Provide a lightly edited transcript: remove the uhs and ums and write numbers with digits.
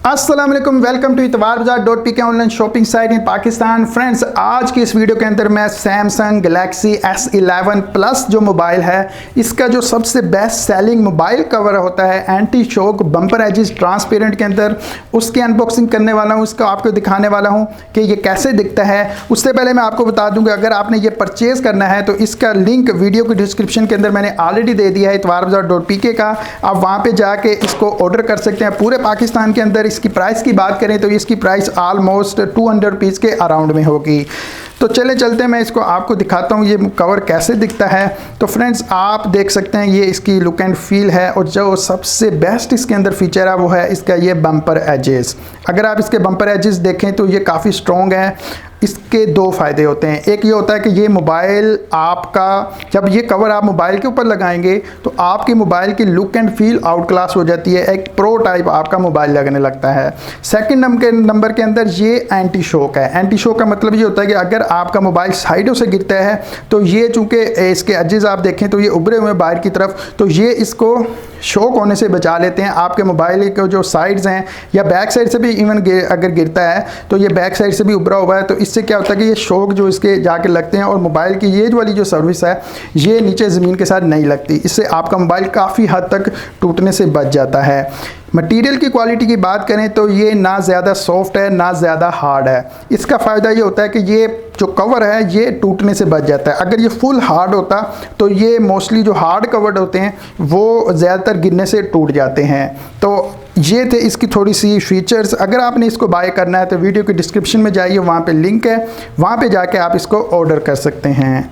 अस्सलाम वालेकुम, welcome to Itwarbazar.pk online shopping site in Pakistan. Friends, आज की इस वीडियो के अंदर मैं सैमसंग गैलेक्सी S11 प्लस जो मोबाइल है, इसका जो सबसे बेस्ट सेलिंग मोबाइल कवर होता है anti shock bumper edges transparent के अंदर, उसकी अनबॉक्सिंग करने वाला हूँ। इसका आपको दिखाने वाला हूँ कि ये कैसे दिखता है। उससे पहले मैं आपको बता दूँगा, अगर आपने ये परचेज़ करना है तो इसका लिंक वीडियो की डिस्क्रिप्शन के अंदर मैंने ऑलरेडी दे दिया है, Itwarbazar.pk का। आप वहाँ पर जाके इसको ऑर्डर कर सकते हैं। पूरे पाकिस्तान के अंदर इसकी प्राइस की बात करें तो इसकी प्राइस ऑलमोस्ट 200 रुपीज़ के अराउंड में होगी। तो चले चलते हैं, मैं इसको आपको दिखाता हूँ ये कवर कैसे दिखता है। तो फ्रेंड्स, आप देख सकते हैं ये इसकी लुक एंड फील है, और जो सबसे बेस्ट इसके अंदर फीचर है वो है इसका ये बम्पर एजेस। अगर आप इसके बम्पर एजेस देखें तो ये काफ़ी स्ट्रॉन्ग है। इसके दो फ़ायदे होते हैं। एक ये होता है कि ये मोबाइल आपका, जब ये कवर आप मोबाइल के ऊपर लगाएंगे तो आपके मोबाइल की look and feel out class हो जाती है, एक प्रो टाइप आपका मोबाइल लगने लगता है। सेकंड नंबर के अंदर ये एंटी शॉक है। एंटी शॉक का मतलब ये होता है कि अगर आपका मोबाइल साइडों से गिरता है तो ये, चूँकि इसके एजेस आप देखें तो ये उभरे हुए बाहर की तरफ, तो ये इसको शॉक होने से बचा लेते हैं। आपके मोबाइल के जो साइड्स हैं या बैक साइड से भी इवन अगर गिरता है तो ये बैक साइड से भी उभरा हुआ है, तो इससे क्या होता है कि ये शॉक जो इसके जाके लगते हैं, और मोबाइल की ये वाली जो सर्विस है ये नीचे ज़मीन के साथ नहीं लगती। इससे आपका मोबाइल काफ़ी हद तक टूटने से बच जाता है। मटेरियल की क्वालिटी की बात करें तो ये ना ज़्यादा सॉफ्ट है ना ज़्यादा हार्ड है। इसका फ़ायदा ये होता है कि ये जो कवर है ये टूटने से बच जाता है। अगर ये फुल हार्ड होता तो ये मोस्टली जो हार्ड कवर्ड होते हैं वो ज़्यादातर गिरने से टूट जाते हैं। तो ये थे इसकी थोड़ी सी फीचर्स। अगर आपने इसको बाय करना है तो वीडियो की डिस्क्रिप्शन में जाइए, वहाँ पे लिंक है, वहाँ पे जाके आप इसको ऑर्डर कर सकते हैं।